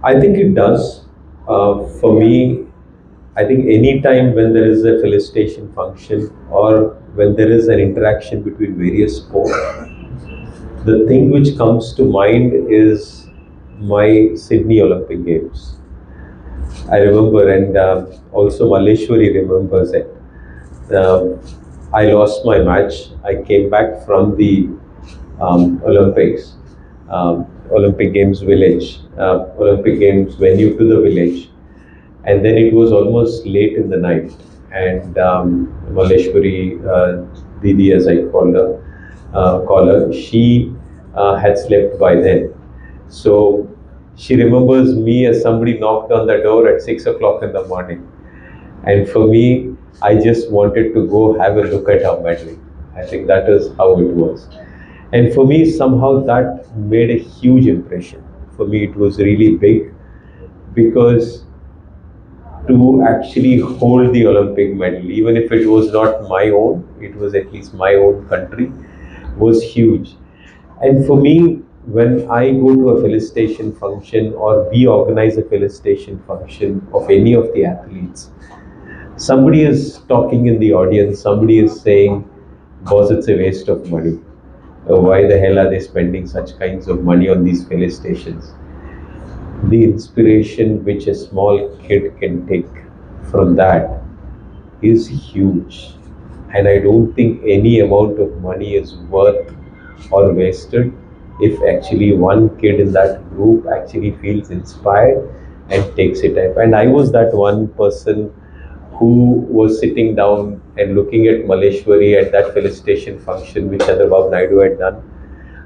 I think it does. For me, I think any time when there is a felicitation function or when there is an interaction between various sports, the thing which comes to mind is my Sydney Olympic Games. I remember, and also Maleshwari remembers it. Um, I lost my match. I came back from the Olympics, Olympic Games village, Olympic Games venue to the village, and then it was almost late in the night, and Maleshwari Didi, as I call her, she had slept by then. So she remembers me as somebody knocked on the door at 6 o'clock in the morning. And for me, I just wanted to go have a look at her medley. I think that is how it was. And for me, somehow that made a huge impression. For me, it was really big because to actually hold the Olympic medal, even if it was not my own, it was at least my own country, was huge. And for me, when I go to a felicitation function or we organize a felicitation function of any of the athletes, somebody is talking in the audience, somebody is saying, boss, it's a waste of money. Why the hell are they spending such kinds of money on these felicitations? The inspiration which a small kid can take from that is huge. And I don't think any amount of money is worth or wasted if actually one kid in that group actually feels inspired and takes it up. And I was that one person who was sitting down and looking at Maleshwari at that felicitation function which Chandrababu Naidu had done.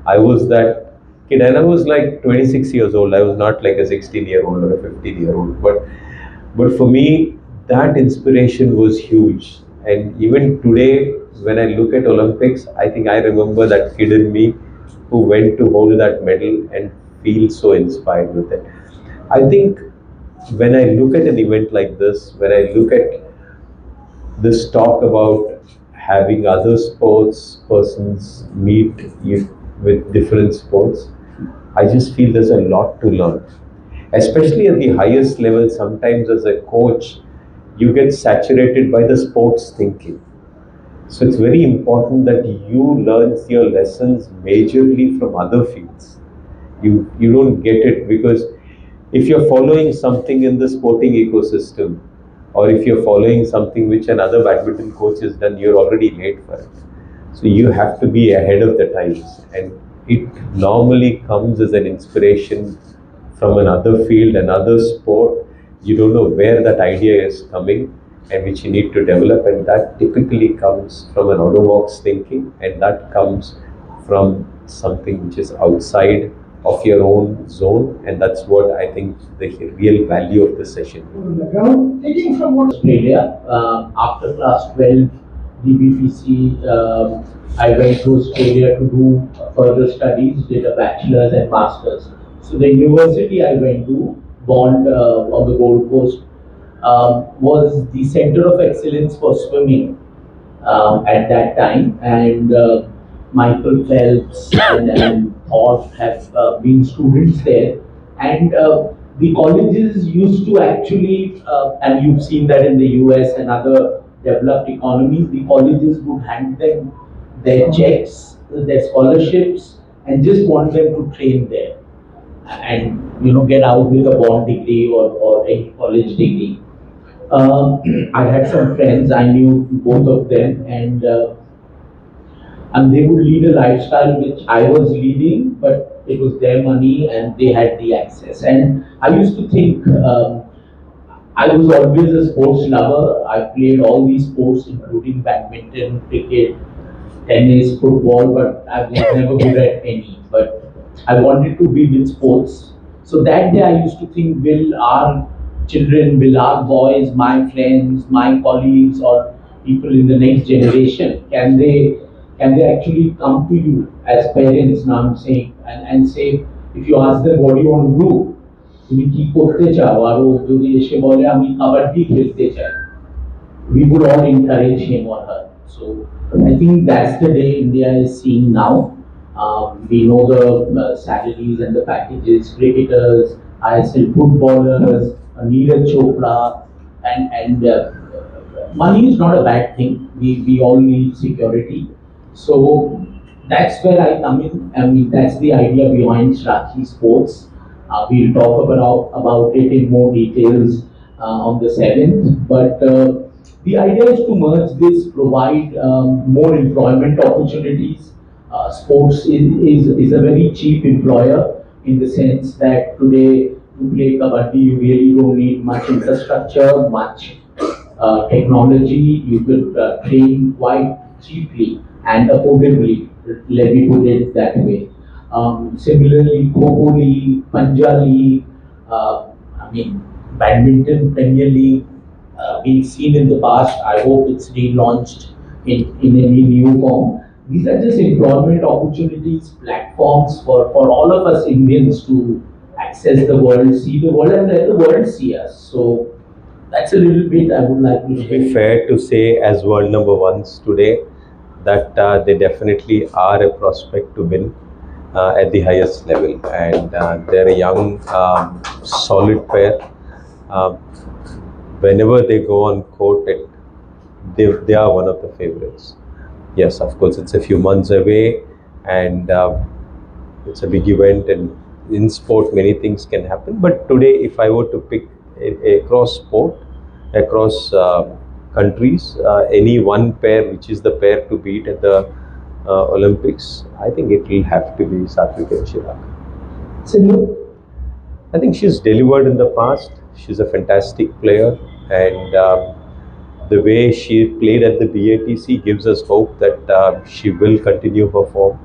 I was that kid, and I was like 26 years old. I was not like a 16-year-old or a 15-year-old. But for me, that inspiration was huge. And even today, when I look at Olympics, I think I remember that kid in me who went to hold that medal and feel so inspired with it. I think when I look at an event like this, when I look at this talk about having other sports persons meet with different sports, I just feel there's a lot to learn. Especially at the highest level, sometimes as a coach, you get saturated by the sports thinking. So it's very important that you learn your lessons majorly from other fields. You don't get it because if you're following something in the sporting ecosystem, or if you're following something which another badminton coach has done, you're already late for it. So you have to be ahead of the times, and it normally comes as an inspiration from another field, another sport. You don't know where that idea is coming and which you need to develop, and that typically comes from an out of box thinking, and that comes from something which is outside of your own zone, and that's what I think the real value of the session. Taking from Australia, after class 12 DBPC, I went to Australia to do further studies, did a bachelor's and master's. So the university I went to, Bond on the Gold Coast, was the center of excellence for swimming at that time, and Michael Phelps and Thor have been students there, and the colleges used to actually, and you've seen that in the US and other developed economies, the colleges would hand them their checks, their scholarships, and just want them to train there and get out with a bond degree or a college degree. I had some friends, I knew both of them, and they would lead a lifestyle which I was leading, but it was their money and they had the access. And I used to think I was always a sports lover. I played all these sports, including badminton, cricket, tennis, football, but I was never good at any. But I wanted to be with sports. So that day I used to think, will our children, will our boys, my friends, my colleagues, or people in the next generation, can they actually come to you as parents now I'm saying and say, if you ask them what do you want to do, তুমি কি করতে চাও, আর ও যদি এসে বলে আমি কাবাডি খেলতে চাই, we would all encourage him or her. So I think that's the day India is seeing now. We know the salaries and the packages, cricketers ISL footballers, Neeraj Chopra, and money is not a bad thing. We all need security. So that's where I come in. I mean, that's the idea behind Shrachi Sports. We'll talk about it in more details on the 7th. But the idea is to merge this, provide more employment opportunities. Sports is a very cheap employer in the sense that today to play kabaddi you really don't need much infrastructure, much technology. You could train quite cheaply and affordably. Let me put it that way. Similarly, Kho League, Panja League, I mean, Badminton Premier League, we've seen in the past. I hope it's relaunched in any new form. These are just employment opportunities, platforms for all of us Indians to access the world, see the world, and let the world see us. So that's a little bit I would like to It would share. be fair to say, as world number ones today, that they definitely are a prospect to win at the highest level, and they're a young, solid pair. Uh, Whenever they go on court, they are one of the favorites. Yes, of course, it's a few months away, and it's a big event, and in sport, many things can happen. But today, if I were to pick across sport, across countries, any one pair which is the pair to beat at the Olympics, I think it will have to be Satvik and Chirag. Sindhu? I think she's delivered in the past. She's a fantastic player, and the way she played at the BATC gives us hope that she will continue her form.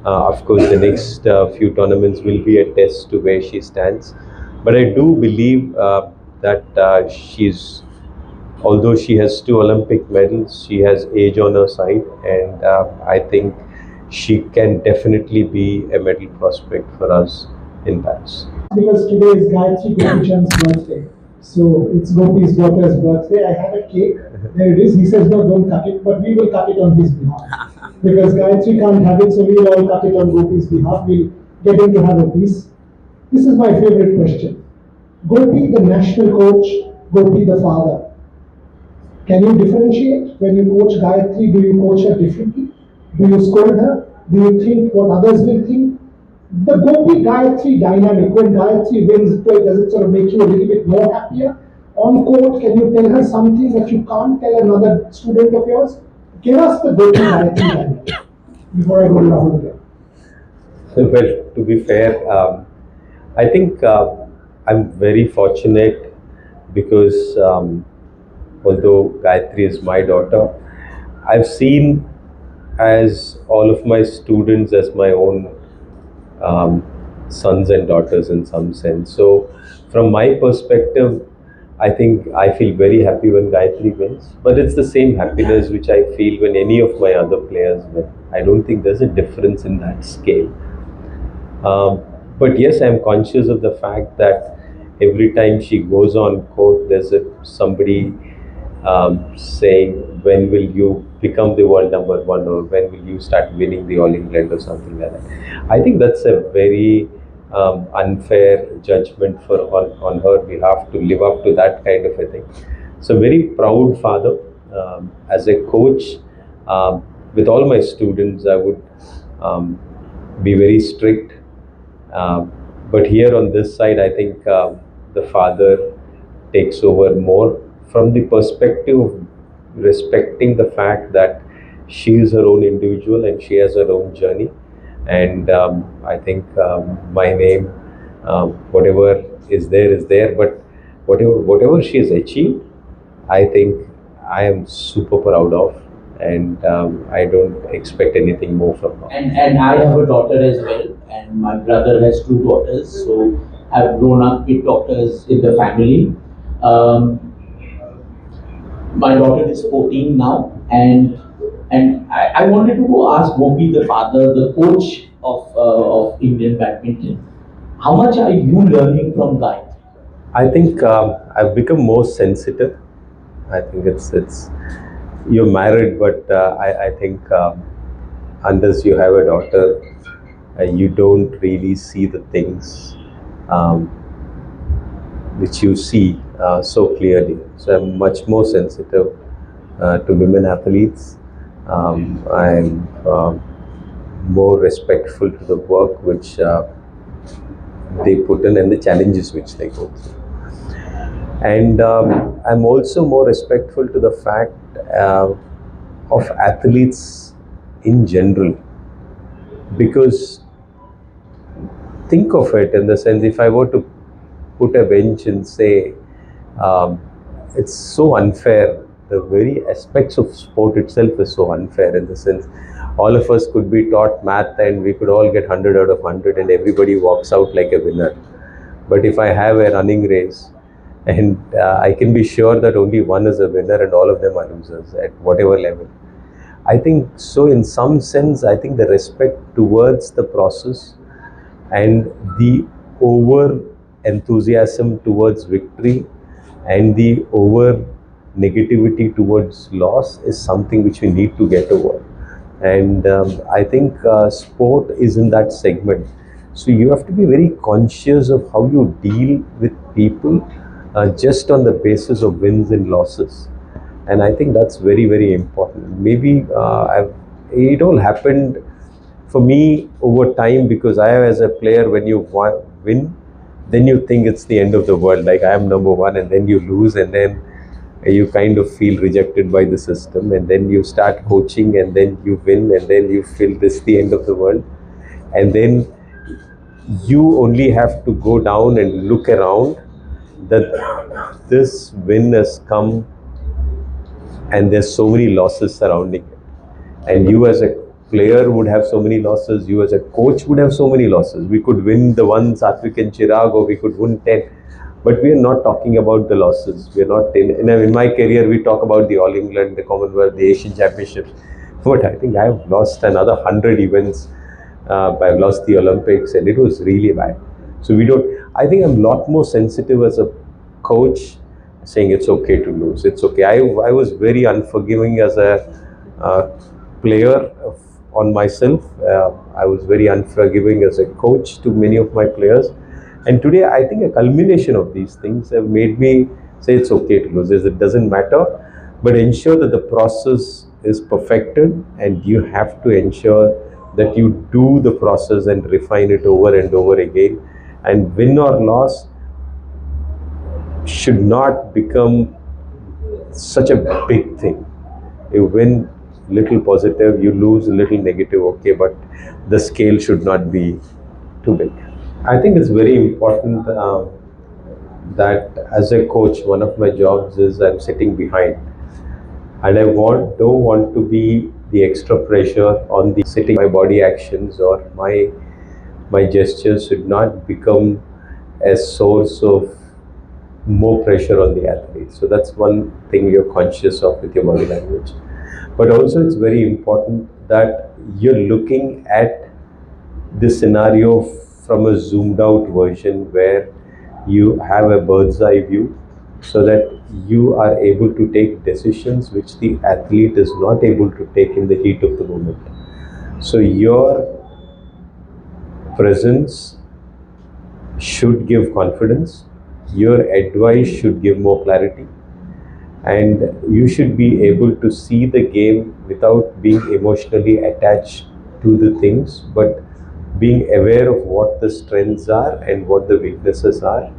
Of course, the next few tournaments will be a test to where she stands. But I do believe that although she has 2 Olympic medals, she has age on her side, and I think she can definitely be a medal prospect for us in Paris. Because today is Gayatri Gopichand's birthday. So it's Gopi's daughter's birthday. I have a cake. There it is. He says, no, don't cut it, but we will cut it on his behalf. Because Gayatri can't have it, so we'll all cut it on Gopi's behalf. We'll get him to have a piece. This is my favorite question. Gopi, the national coach, Gopi, the father. Can you differentiate when you coach Gayatri? Do you coach her differently? Do you scold her? Do you think what others will think? The Gopi Gayatri dynamic, when Gayatri wins, does it sort of make you a little bit more happier? On court, can you tell her something that you can't tell another student of yours? Give us the Gopi Gayatri dynamic before I go to Rahul again. Well, to be fair, I think I'm very fortunate because although Gayatri is my daughter, I've seen as all of my students as my own sons and daughters in some sense. So, from my perspective, I think I feel very happy when Gayatri wins, but it's the same happiness which I feel when any of my other players win. I don't think there's a difference in that scale. But yes, I'm conscious of the fact that every time she goes on court, there's somebody saying, when will you become the world number one, or when will you start winning the All England or something like that. I think that's a very unfair judgment on her behalf to live up to that kind of a thing. So very proud father. As a coach, with all my students, I would be very strict. But here on this side, I think the father takes over more from the perspective of respecting the fact that she is her own individual and she has her own journey. And I think my name, whatever is there, but whatever she has achieved, I think I am super proud of, and I don't expect anything more from her. And I have a daughter as well, and my brother has 2 daughters, so I've grown up with daughters in the family. My daughter is 14 now, and I wanted to ask Gopi, the father, the coach of Indian badminton, how much are you learning from Gayatri? I think I've become more sensitive. I think it's you're married, but I think unless you have a daughter, you don't really see the things which you see so clearly. So I'm much more sensitive to women athletes. I'm more respectful to the work which they put in and the challenges which they go through. And I'm also more respectful to the fact of athletes in general, because think of it in the sense, if I were to put a bench and say, it's so unfair. The very aspects of sport itself is so unfair in the sense, all of us could be taught math and we could all get 100 out of 100 and everybody walks out like a winner. But if I have a running race, and I can be sure that only one is a winner and all of them are losers at whatever level. I think so in some sense, I think the respect towards the process and the over enthusiasm towards victory and the over negativity towards loss is something which we need to get over. And I think sport is in that segment. So you have to be very conscious of how you deal with people just on the basis of wins and losses. And I think that's very, very important. Maybe it all happened for me over time, because I, as a player, when you win, then you think it's the end of the world, like I am number one, and then you lose, and then you kind of feel rejected by the system, and then you start coaching, and then you win, and then you feel this the end of the world, and then you only have to go down and look around that this win has come and there's so many losses surrounding it, and you as a player would have so many losses, you as a coach would have so many losses. We could win the one Satvik and Chirag, or we could win 10, but we are not talking about the losses. We are not in my career we talk about the All England, the Commonwealth, the Asian Championships, but I think I have lost another 100 events. I've lost the Olympics, and it was really bad. So we don't, I think I'm a lot more sensitive as a coach, saying it's okay to lose, it's okay. I was very unforgiving as a player on myself. I was very unforgiving as a coach to many of my players. And today, I think a culmination of these things have made me say it's okay to lose. It doesn't matter, but ensure that the process is perfected, and you have to ensure that you do the process and refine it over and over again. And win or loss should not become such a big thing. You win little positive, you lose a little negative, okay, but the scale should not be too big. I think it's very important that as a coach, one of my jobs is I'm sitting behind, and I don't want to be the extra pressure on the sitting. My body actions or my gestures should not become a source of more pressure on the athlete. So that's one thing you're conscious of with your body language. But also it's very important that you're looking at the scenario from a zoomed out version, where you have a bird's eye view, so that you are able to take decisions which the athlete is not able to take in the heat of the moment. So your presence should give confidence, your advice should give more clarity, and you should be able to see the game without being emotionally attached to the things, but being aware of what the strengths are and what the weaknesses are.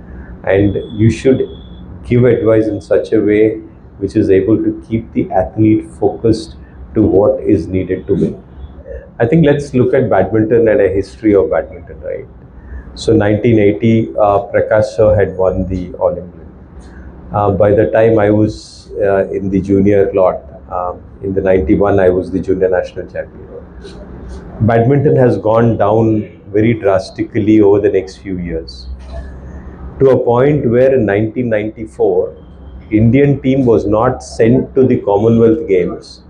And you should give advice in such a way which is able to keep the athlete focused to what is needed to win. I think let's look at badminton and a history of badminton, right? So 1980, Prakash Sir had won the All England. By the time I was in the junior lot, in the 91, I was the junior national champion. Badminton has gone down very drastically over the next few years, to a point where in 1994, Indian team was not sent to the Commonwealth Games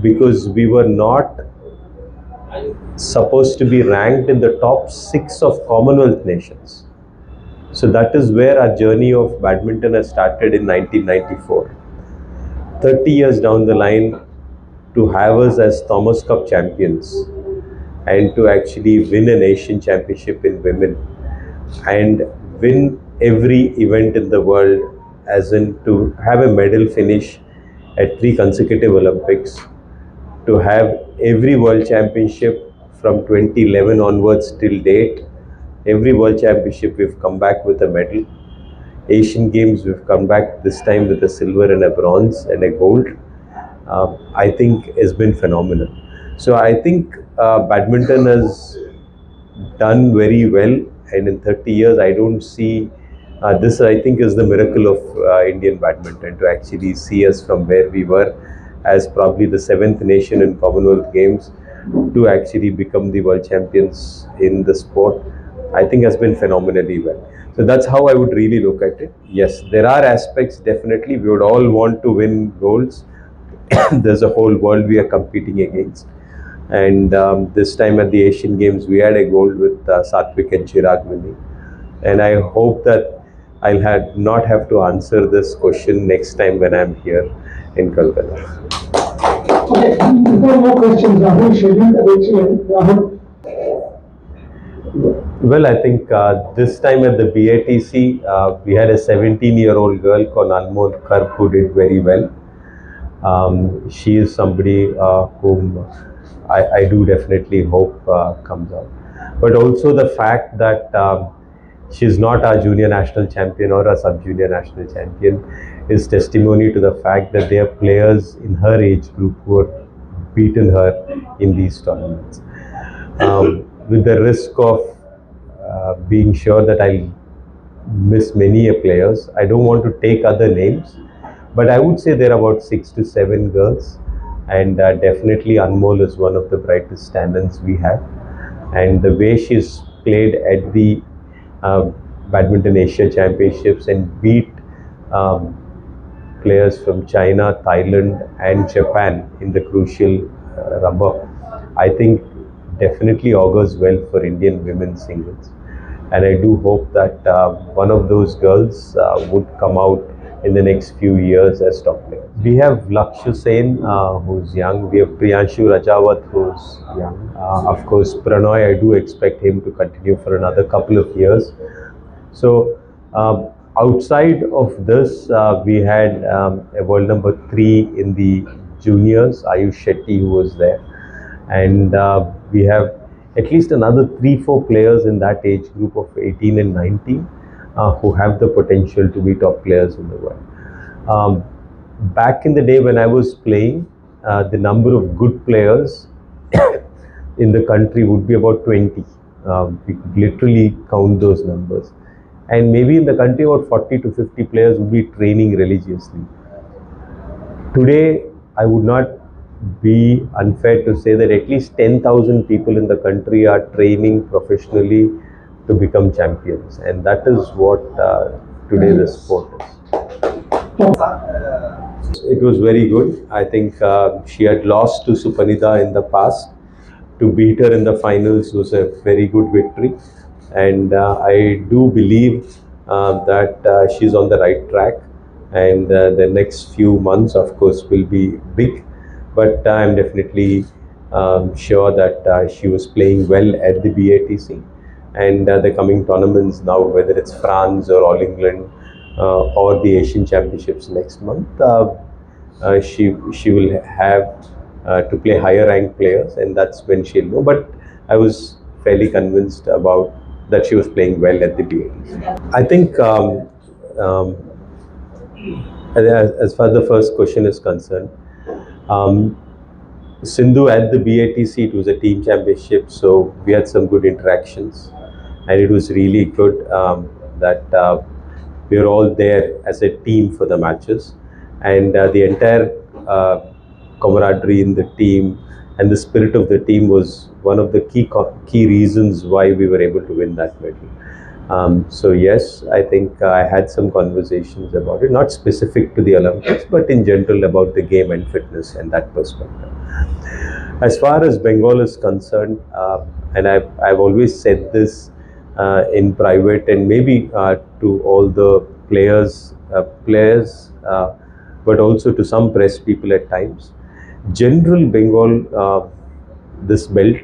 because we were not supposed to be ranked in the top 6 of Commonwealth nations. So that is where our journey of badminton has started in 1994. 30 years down the line, to have us as Thomas Cup champions and to actually win an Asian championship in women and win every event in the world, as in to have a medal finish at 3 consecutive Olympics, to have every World Championship from 2011 onwards till date. Every World Championship we've come back with a medal. Asian Games we've come back this time with a silver and a bronze and a gold. I think has been phenomenal. So I think badminton has done very well, and in 30 years I don't see this. I think is the miracle of Indian badminton, to actually see us from where we were as probably the 7th nation in Commonwealth Games to actually become the world champions in the sport. I think has been phenomenally well. So that's how I would really look at it. Yes, there are aspects, definitely we would all want to win golds. There's a whole world we are competing against, and this time at the Asian Games we had a gold with Satvik and Chirag winning, and I hope that I'll not have to answer this question next time when I'm here in Kolkata. Okay, one more question, Rahul. Scheduled arrangement. Rahul. Well, I think this time at the BATC, we had a 17-year-old girl called Anmol Karp who did very well. She is somebody whom I do definitely hope comes out. But also the fact that she's not our junior national champion or a sub-junior national champion is testimony to the fact that there are players in her age group who have beaten her in these tournaments. With the risk of being sure that I'll miss many players, I don't want to take other names, but I would say there are about 6 to 7 girls, and definitely Anmol is one of the brightest talents we have. And the way she's played at the Badminton Asia Championships and beat players from China, Thailand and Japan in the crucial rubber, I think definitely augurs well for Indian women's singles. And I do hope that one of those girls would come out in the next few years as top players. We have Lakshu Sen, who's young. We have Priyanshu Rajawat, who's young. Of course, Pranoy, I do expect him to continue for another couple of years. So, outside of this, we had a world number 3 in the juniors, Ayush Shetty, who was there. And we have at least another 3-4 players in that age group of 18 and 19 who have the potential to be top players in the world. Back in the day when I was playing, the number of good players in the country would be about 20. We could literally count those numbers. And maybe in the country about 40 to 50 players would be training religiously. Today, I would not be unfair to say that at least 10,000 people in the country are training professionally to become champions, and that is what today the sport is. It was very good. I think she had lost to Supanida in the past. To beat her in the finals was a very good victory, and I do believe that she's on the right track, and the next few months of course will be big, but I'm definitely sure that she was playing well at the BATC, and the coming tournaments now, whether it's France or All England or the Asian Championships next month, she will have to play higher ranked players, and that's when she'll know. But I was fairly convinced about that she was playing well at the BATC. I think as far as the first question is concerned, Sindhu at the BATC, it was a team championship, so we had some good interactions, and it was really good that we were all there as a team for the matches, and the entire camaraderie in the team and the spirit of the team was one of the key reasons why we were able to win that medal. So yes, I think I had some conversations about it, not specific to the Olympics, but in general about the game and fitness and that perspective. As far as Bengal is concerned, and I've always said this in private and maybe to all the players, but also to some press people at times. General Bengal, this belt,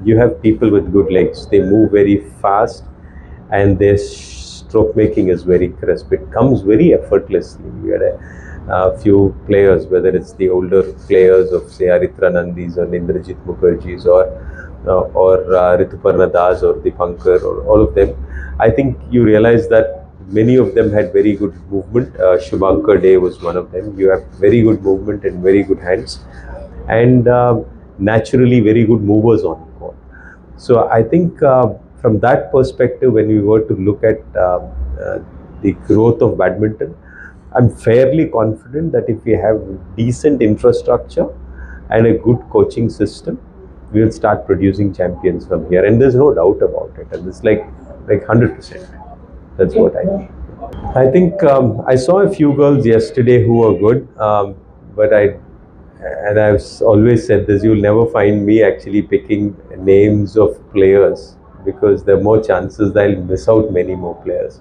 you have people with good legs. They move very fast and their stroke making is very crisp. It comes very effortlessly. We had a few players, whether it's the older players of say Aritra Nandis or Indrajit Mukherjees or Rituparna Das or Dipankar or all of them. I think you realize that many of them had very good movement. Shubhankar Day was one of them. You have very good movement and very good hands, and naturally very good movers on the court. So I think from that perspective, when we were to look at the growth of badminton, I'm fairly confident that if we have decent infrastructure and a good coaching system, we will start producing champions from here. And there's no doubt about it. And it's like 100%. That's what I think. I saw a few girls yesterday who were good, but I've always said this, you'll never find me actually picking names of players because there are more chances that I'll miss out many more players.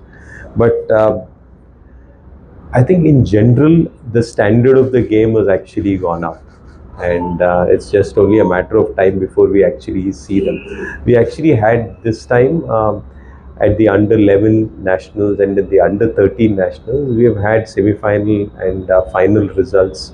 But I think in general, the standard of the game has actually gone up. And it's just only a matter of time before we actually see them. We actually had this time at the under 11 nationals and at the under 13 nationals, we have had semi-final and final results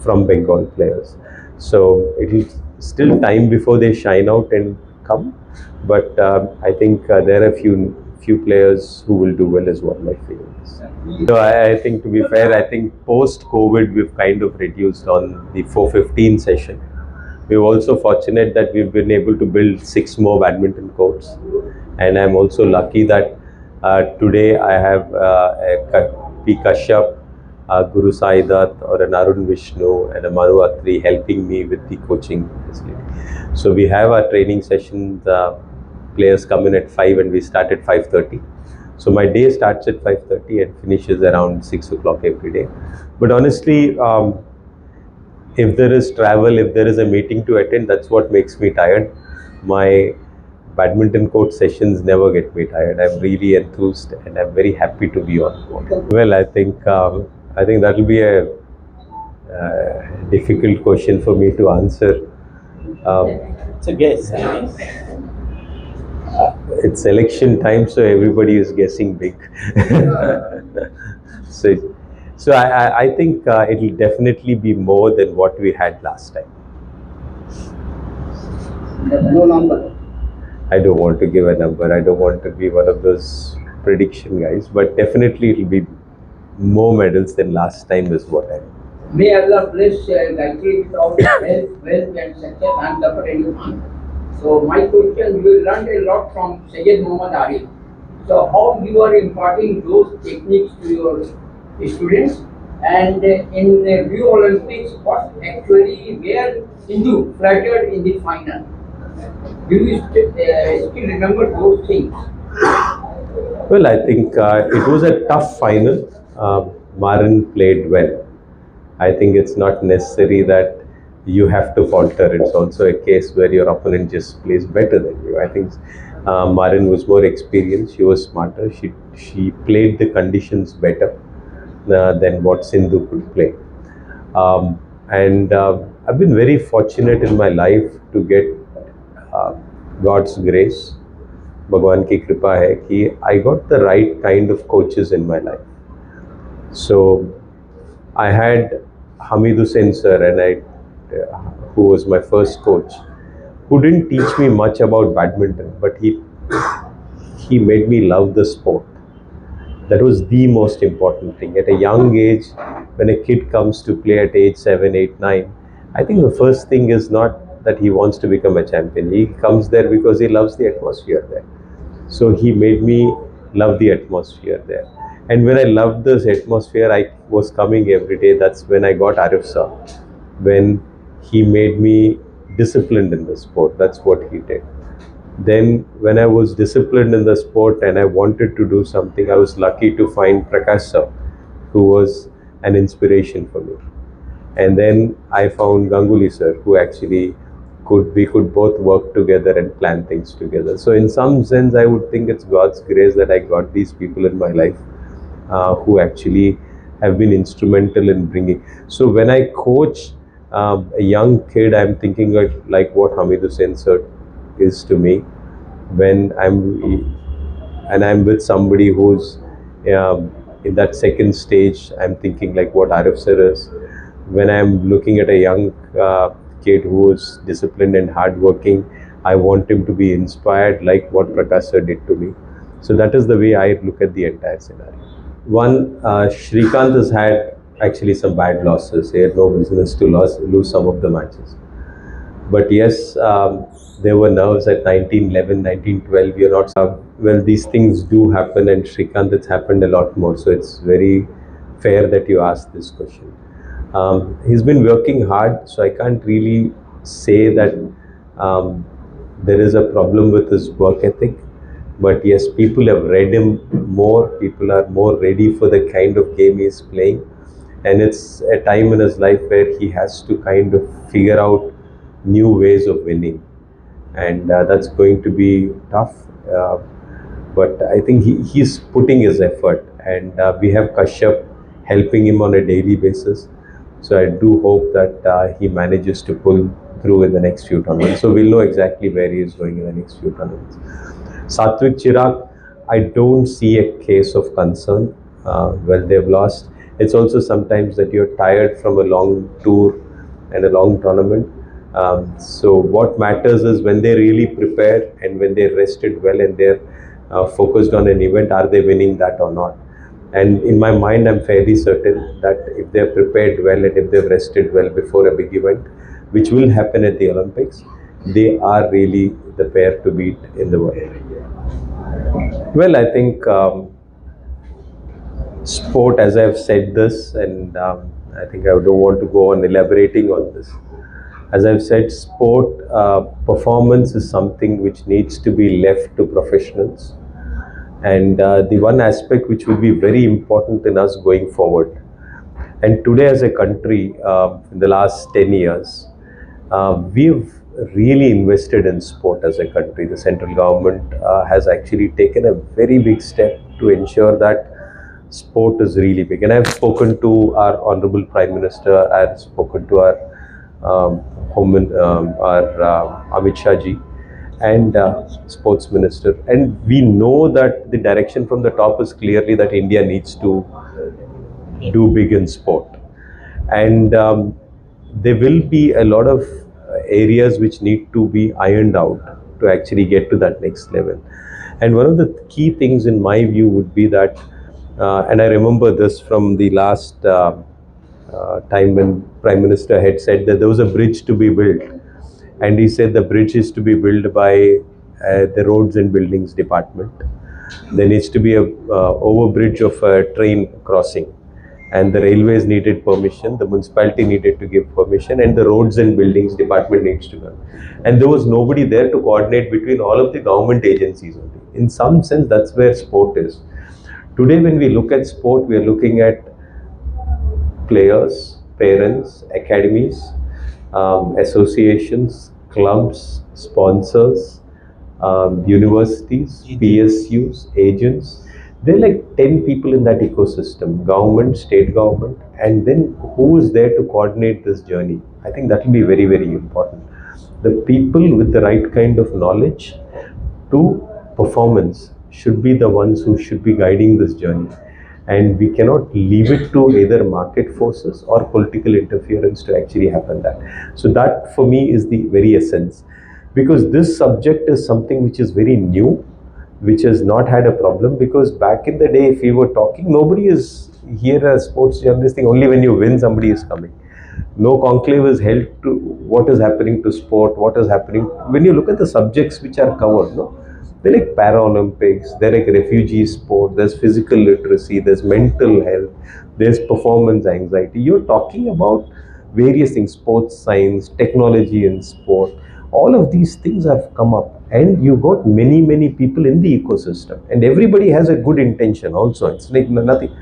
from Bengal players. So it is still time before they shine out and come. But I think there are a few players who will do well as well, my feelings. So I think, to be fair, I think post-COVID we've kind of reduced on the 415 session. We're also fortunate that we've been able to build 6 more badminton courts, and I'm also lucky that today I have a P. Kashyap, Guru Saidat or an Arun Vishnu and a Manu Atri helping me with the coaching facility. So we have our training sessions, players come in at 5 and we start at 5:30. So my day starts at 5:30 and finishes around 6 o'clock every day. But honestly, if there is travel, if there is a meeting to attend, that's what makes me tired. My badminton court sessions never get me tired. I'm really enthused and I'm very happy to be on court. Well, I think that will be a difficult question for me to answer. It's a guess. It's election time, so everybody is guessing big. So I think it will definitely be more than what we had last time. No number. I don't want to give a number. I don't want to be one of those prediction guys, but definitely it will be more medals than last time is what I mean. May Allah bless Gayatri with all health, wealth and success and the anyone. So my question, you learned a lot from Sayyid Muhammad Arif. So how you are imparting those techniques to your students, and in the Rio Olympics, what actually where Hindu flattered in the final? Do you still remember those things? Well, I think it was a tough final. Maran played well. I think it's not necessary that you have to falter. It's also a case where your opponent just plays better than you. I think Maran was more experienced. She was smarter. She played the conditions better than what Sindhu could play. And I've been very fortunate in my life to get God's grace. Bhagwan ki kripa hai ki I got the right kind of coaches in my life. So I had Hamid Hussain sir, and who was my first coach, who didn't teach me much about badminton, but he made me love the sport. That was the most important thing. At a young age, when a kid comes to play at age 7, 8, 9, I think the first thing is not that he wants to become a champion. He comes there because he loves the atmosphere there. So he made me love the atmosphere there. And when I loved this atmosphere, I was coming every day. That's when I got Arif sir. When he made me disciplined in the sport. That's what he did. Then when I was disciplined in the sport and I wanted to do something, I was lucky to find Prakash sir, who was an inspiration for me. And then I found Ganguly sir, who actually we could both work together and plan things together. So in some sense, I would think it's God's grace that I got these people in my life who actually have been instrumental in bringing. So when I coach a young kid, I'm thinking like what Hamid Hussain sir is to me. When and I'm with somebody who's in that second stage, I'm thinking like what Arif sir is. When I'm looking at a young kid who is disciplined and hardworking, I want him to be inspired like what Prakash sir did to me. So that is the way I look at the entire scenario. One, Shrikant has had actually some bad losses. He had no business to lose some of the matches. But yes, there were nerves at 1911, 1912. You're not, well, these things do happen, and Shrikant, it's happened a lot more. So it's very fair that you asked this question. He's been working hard, so I can't really say that there is a problem with his work ethic. But yes, people have read him more, people are more ready for the kind of game he's playing. And it's a time in his life where he has to kind of figure out new ways of winning. And that's going to be tough. But I think he's putting his effort. And we have Kashyap helping him on a daily basis. So I do hope that he manages to pull through in the next few tournaments. So we'll know exactly where he is going in the next few tournaments. Satvik Chirag, I don't see a case of concern. Well, they've lost. It's also sometimes that you're tired from a long tour and a long tournament. So what matters is when they really prepare and when they're rested well and they're focused on an event, are they winning that or not? And in my mind, I'm fairly certain that if they're prepared well and if they've rested well before a big event, which will happen at the Olympics, they are really the pair to beat in the world. Well, I think sport, as I've said this, and I think I don't want to go on elaborating on this. As I've said, sport performance is something which needs to be left to professionals. And the one aspect which will be very important in us going forward. And today as a country, in the last 10 years, we've really invested in sport as a country. The central government has actually taken a very big step to ensure that sport is really big. And I've spoken to our Honorable Prime Minister, I've spoken to our Amit Shah ji and Sports Minister. And we know that the direction from the top is clearly that India needs to do big in sport. And there will be a lot of areas which need to be ironed out to actually get to that next level. And one of the key things in my view would be that, and I remember this from the last time when Prime Minister had said that there was a bridge to be built. And he said the bridge is to be built by the Roads and Buildings Department. There needs to be a overbridge of a train crossing. And the railways needed permission, the municipality needed to give permission, and the Roads and Buildings Department needs to go. And there was nobody there to coordinate between all of the government agencies only. In some sense, that's where sport is. Today, when we look at sport, we are looking at players, parents, academies, associations, clubs, sponsors, universities, PSUs, agents. There are like 10 people in that ecosystem, government, state government, and then who is there to coordinate this journey? I think that will be very, very important. The people with the right kind of knowledge to performance should be the ones who should be guiding this journey. And we cannot leave it to either market forces or political interference to actually happen that. So that for me is the very essence. Because this subject is something which is very new, which has not had a problem, because back in the day, if we were talking, nobody is here as sports journalist thing, only when you win somebody is coming. No conclave is held to what is happening to sport, what is happening. When you look at the subjects which are covered, no, they're like Paralympics, they're like refugee sport, there's physical literacy, there's mental health, there's performance anxiety. You're talking about various things, sports science, technology in sport. All of these things have come up, and you've got many, many people in the ecosystem, and everybody has a good intention also. It's like nothing,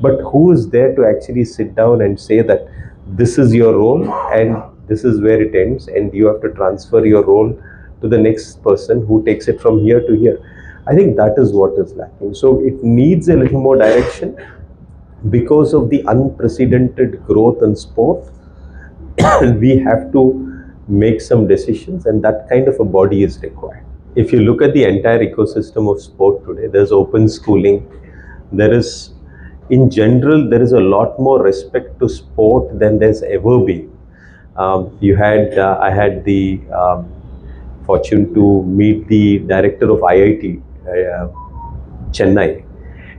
but who is there to actually sit down and say that this is your role and this is where it ends, and you have to transfer your role to the next person who takes it from here to here. I think that is what is lacking. So it needs a little more direction because of the unprecedented growth in sport. We have to make some decisions, and that kind of a body is required. if you look at the entire ecosystem of sport today, there's open schooling. There is, in general, there is a lot more respect to sport than there's ever been. I had the fortune to meet the director of IIT, Chennai,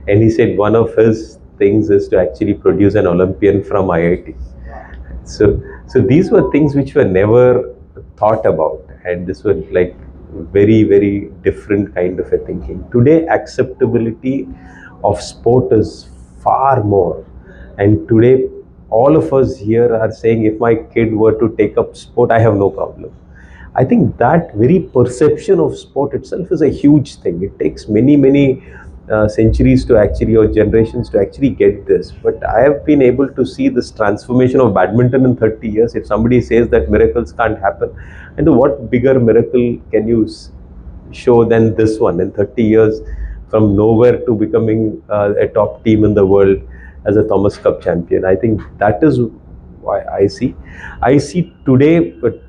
and he said one of his things is to actually produce an Olympian from IIT. So these were things which were never thought about, and this was like very, very different kind of a thinking. Today, acceptability of sport is far more, and today all of us here are saying if my kid were to take up sport, I have no problem. I think that very perception of sport itself is a huge thing. It takes many, many centuries to actually, or generations to actually get this. But I have been able to see this transformation of badminton in 30 years. If somebody says that miracles can't happen, and what bigger miracle can you show than this one in 30 years, from nowhere to becoming a top team in the world as a Thomas Cup champion? I think that is why I see today, but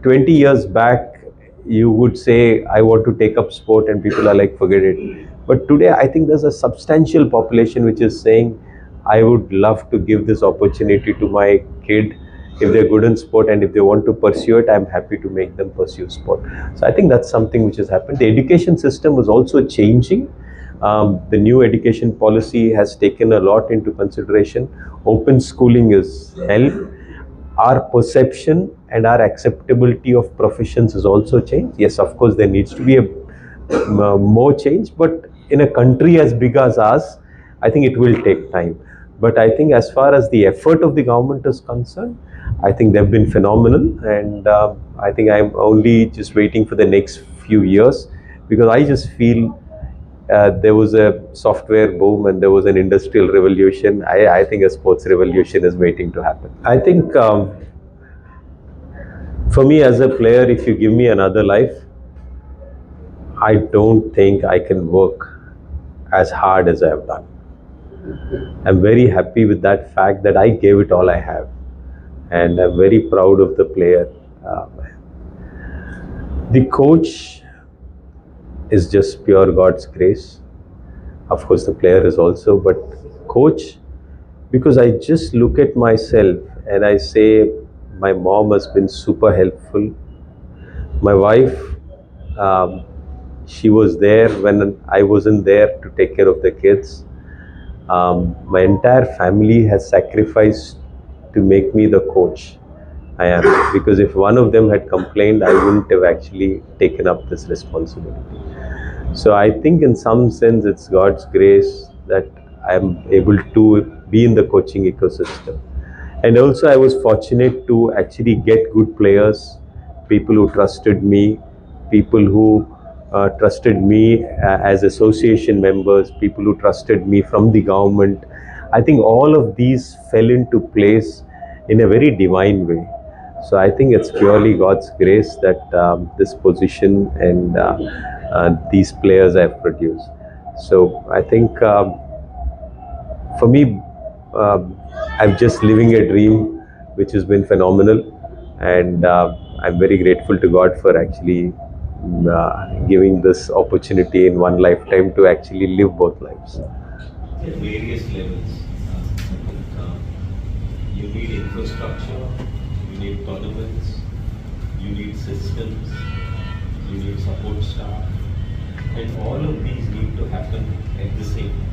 20 years back, you would say, I want to take up sport, and people are like, forget it. But today, I think there's a substantial population which is saying, I would love to give this opportunity to my kid. If they're good in sport and if they want to pursue it, I'm happy to make them pursue sport. So I think that's something which has happened. The education system is also changing. The new education policy has taken a lot into consideration. Open schooling is helped. Our perception and our acceptability of professions has also changed. Yes, of course, there needs to be a more change, but in a country as big as ours, I think it will take time. But I think as far as the effort of the government is concerned, I think they've been phenomenal, and I think I'm only just waiting for the next few years, because I just feel there was a software boom and there was an industrial revolution. I think a sports revolution is waiting to happen. I think for me as a player, if you give me another life, I don't think I can work as hard as I have done. I'm very happy with that fact that I gave it all I have, and I'm very proud of the player. The coach is just pure God's grace. Of course, the player is also, but coach, because I just look at myself and I say, my mom has been super helpful. My wife, she was there when I wasn't there to take care of the kids. My entire family has sacrificed to make me the coach I am, because if one of them had complained, I wouldn't have actually taken up this responsibility. So I think in some sense it's God's grace that I am able to be in the coaching ecosystem. And also I was fortunate to actually get good players, people who trusted me, people who trusted me as association members, people who trusted me from the government. I think all of these fell into place in a very divine way. So I think it's purely God's grace that this position and these players I've produced. So I think for me, I'm just living a dream which has been phenomenal, and I'm very grateful to God for actually giving this opportunity in one lifetime to actually live both lives. At various levels, I think you need infrastructure, you need tournaments, you need systems, you need support staff, and all of these need to happen at the same time.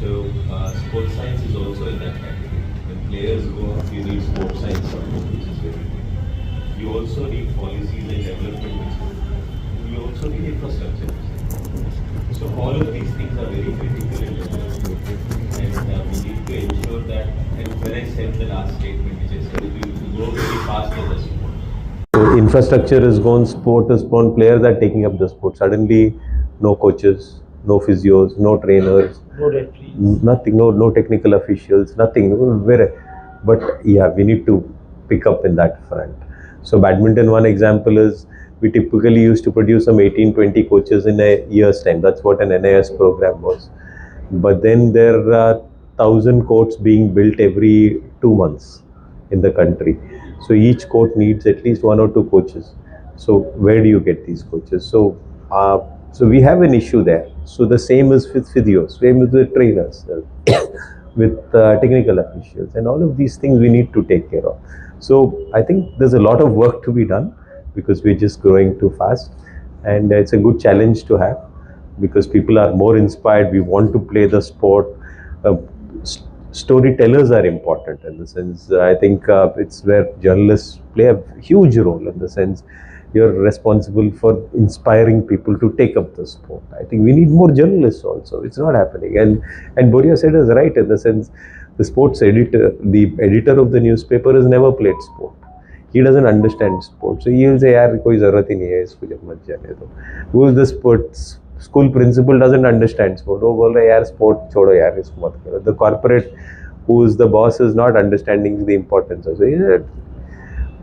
So sports science is also in that category. When players go up, you need sports science support, which is very good. You also need policies and development, which is good. You also need infrastructure. So all of these things are very critical in development, and we need to ensure that. And when I said the last statement, which I said, we grow very fast as a sport. So infrastructure is gone, sport is gone, players are taking up the sport. Suddenly, no coaches, no physios, no trainers, No referees. nothing, no technical officials, nothing. But yeah, we need to pick up in that front. So badminton, one example is, we typically used to produce some 18-20 coaches in a year's time. That's what an NIS program was. But then there are 1,000 courts being built every 2 months in the country. So each court needs at least 1 or 2 coaches. So where do you get these coaches? So we have an issue there. So the same is with physios, same is with trainers, with technical officials, and all of these things we need to take care of. So I think there's a lot of work to be done because we're just growing too fast, and it's a good challenge to have because people are more inspired. We want to play the sport. Uh, Storytellers are important in the sense. I think it's where journalists play a huge role in the sense you're responsible for inspiring people to take up the sport. I think we need more journalists also. It's not happening. And Boria said is right in the sense the sports editor, the editor of the newspaper has never played sport. He doesn't understand sport. So he'll say, यार कोई ज़रूरत ही नहीं है इसको जब मत जाने दो. Who is the sports school principal doesn't understand sport. वो बोल रहे यार sport छोड़ो यार इसको मत करो. The corporate who is the boss is not understanding the importance of it.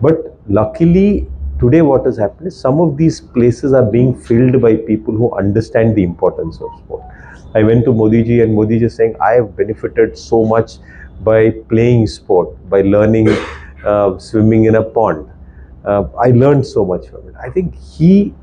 But luckily today what has happened is some of these places are being filled by people who understand the importance of sport. I went to Modi ji and Modi ji is saying I have benefited so much by playing sport, by learning swimming in a pond. I learned so much from it. I think he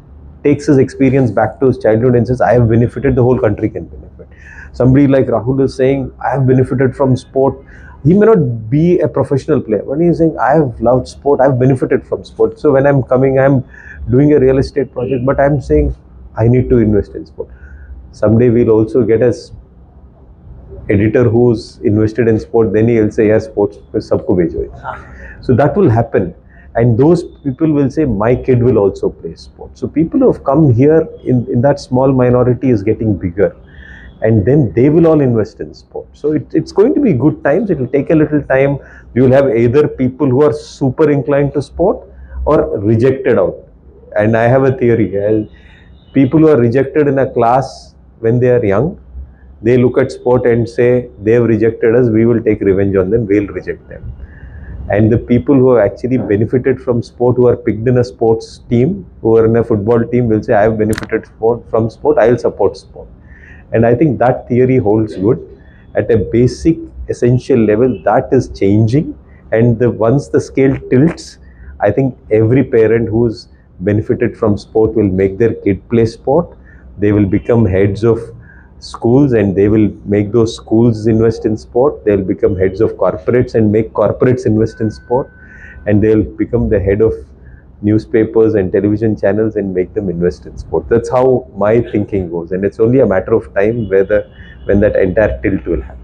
takes his experience back to his childhood and says, I have benefited, the whole country can benefit. Somebody like Rahul is saying, I have benefited from sport. He may not be a professional player, but he is saying, I have loved sport, I have benefited from sport. So when I'm coming, I'm doing a real estate project, but I'm saying, I need to invest in sport. Someday we'll also get a editor who's invested in sport, then he'll say, yes, sports, sabko bhejo. So that will happen. And those people will say, my kid will also play sport. So people who have come here in that small minority is getting bigger. And then they will all invest in sport. So it's going to be good times. It will take a little time. You will have either people who are super inclined to sport or rejected out. And I have a theory. People who are rejected in a class when they are young, they look at sport and say, they have rejected us, we will take revenge on them, we'll reject them. And the people who have actually benefited from sport, who are picked in a sports team, who are in a football team, will say, I have benefited from sport, I will support sport. And I think that theory holds good. At a basic, essential level, that is changing. And once the scale tilts, I think every parent who's benefited from sport will make their kid play sport. They will become heads of schools and they will make those schools invest in sport. They'll become heads of corporates and make corporates invest in sport. And they'll become the head of newspapers and television channels and make them invest in sport. That's how my thinking goes. And it's only a matter of time when that entire tilt will happen.